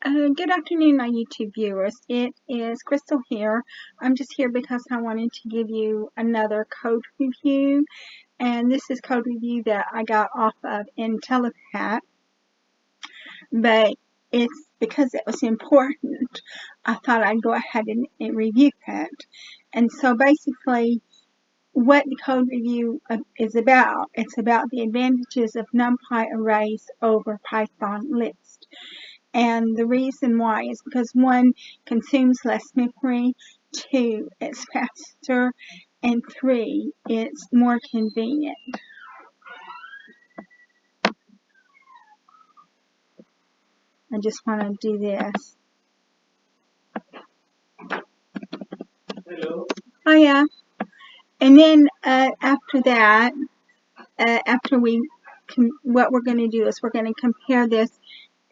Good afternoon, my YouTube viewers. It is Crystal here. I'm just here because I wanted to give you another code review. And this is code review that I got off of IntelliPat. But it's because it was important, I thought I'd go ahead and review it. And so basically, what the code review is about, it's about the advantages of NumPy arrays over Python list. And the reason why is because 1, consumes less memory, 2, it's faster, and 3, it's more convenient. I just want to do this. Hello. Oh yeah. And then after that, what we're going to do is we're going to compare this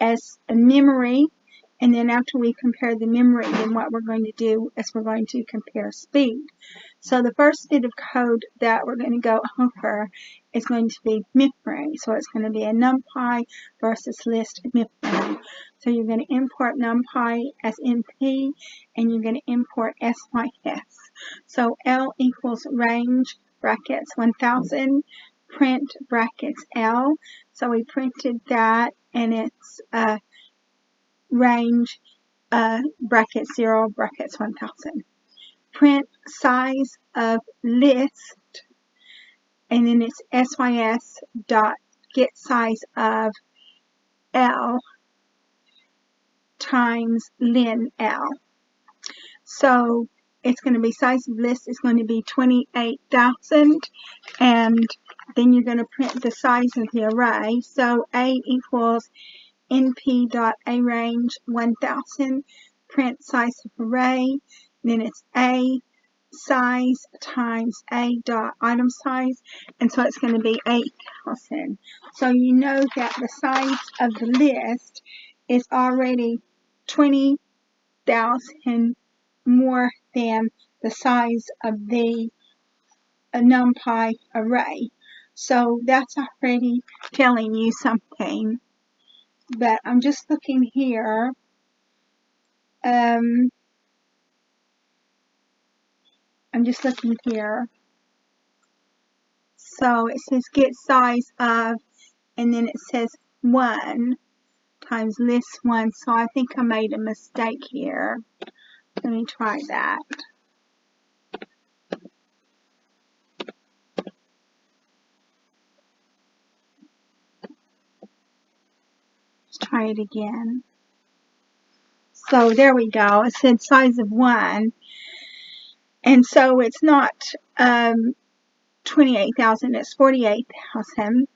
as a memory. And then after we compare the memory, then what we're going to do is we're going to compare speed. So the first bit of code that we're going to go over is going to be memory. So it's going to be a NumPy versus list memory. So you're going to import NumPy as NP, and you're going to import SYS. So L equals range brackets 1000, print brackets L. So we printed that, and it's range brackets 0 brackets 1000. Print size of list, and then it's SYS dot get size of L times len L. So it's going to be size of list is going to be 28,000, and then you're going to print the size of the array. So A equals np.arange 1000, print size of array, then it's A size times A dot item size, and so it's going to be 8,000. So you know that the size of the list is already 20,000 more than the size of the NumPy array. So that's already telling you something. But I'm just looking here. I'm just looking here. So it says get size of, and then it says 1 times list 1. So I think I made a mistake here. Let me try that. Let's try it again. So there we go. It said size of 1. And so it's not 28,000, it's 48,000.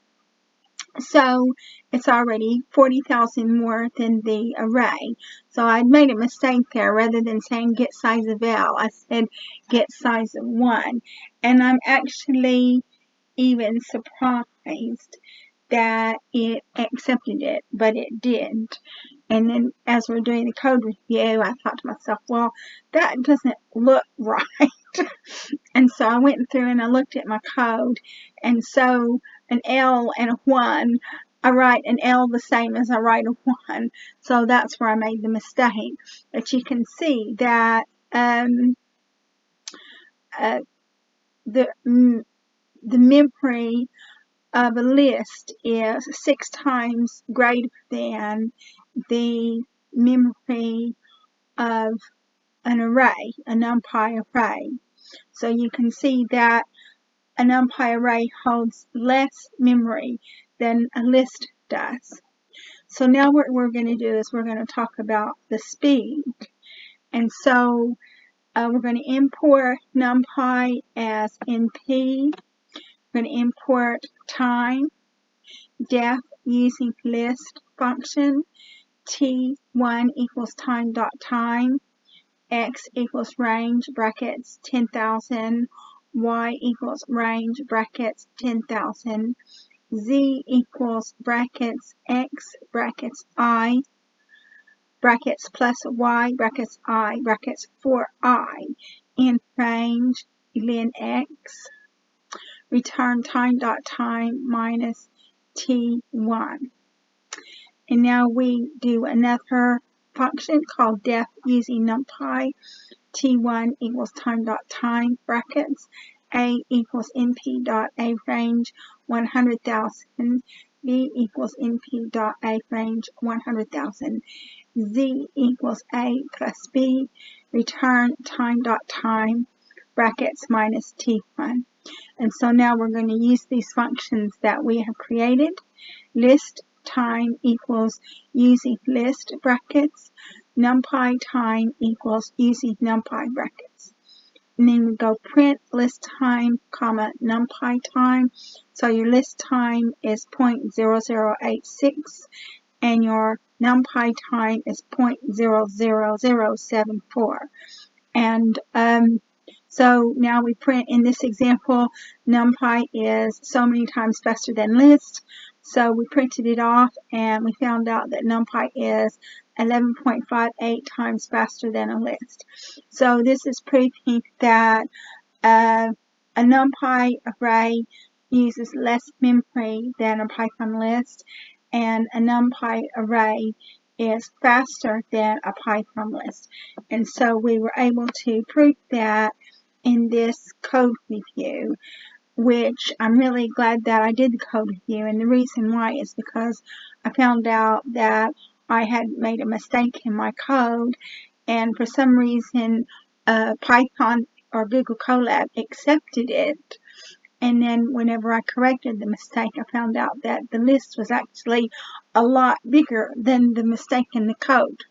So it's already 40,000 more than the array. So I made a mistake there. Rather than saying get size of L, I said get size of 1. And I'm actually even surprised that it accepted it, but it didn't. And then as we're doing the code review, I thought to myself, well, that doesn't look right. And so I went through and I looked at my code, and so an L and a 1, I write an L the same as I write a 1. So that's where I made the mistake. But you can see that the memory of a list is 6 times greater than the memory of an array, a NumPy array. So you can see that a NumPy array holds less memory than a list does. So now what we're going to do is we're going to talk about the speed. And so we're going to import NumPy as NP. We're going to import time, def using list function, t1 equals time dot time, x equals range brackets 10,000, y equals range brackets 10,000, z equals brackets x brackets I brackets plus y brackets I brackets for I in range len x, return time dot time minus t1. And now we do another function called def using numpy. T1 equals time.time brackets. A equals np dot a range 100,000. B equals np dot a range 100,000. Z equals a plus b. Return time.time brackets minus T1. And so now we're going to use these functions that we have created. List time equals using list brackets. Numpy time equals using numpy brackets. And then we go print list time, comma, numpy time. So your list time is 0.0086 and your numpy time is 0.00074. And so now we print in this example, numpy is so many times faster than list. So we printed it off and we found out that numpy is 11.58 times faster than a list. So this is proving that a numpy array uses less memory than a Python list, and a numpy array is faster than a Python list. And so we were able to prove that in this code review, which I'm really glad that I did the code review. And the reason why is because I found out that I had made a mistake in my code, and for some reason Python or Google Colab accepted it. And then whenever I corrected the mistake, I found out that the list was actually a lot bigger than the mistake in the code.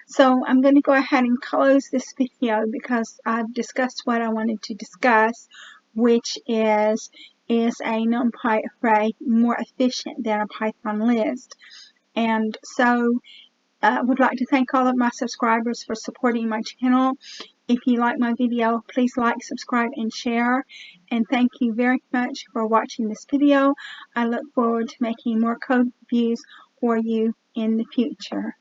So I'm going to go ahead and close this video because I've discussed what I wanted to discuss, which is a numpy array more efficient than a Python list? And so I would like to thank all of my subscribers for supporting my channel. If you like my video, please like, subscribe, and share. And thank you very much for watching this video. I look forward to making more code reviews for you in the future.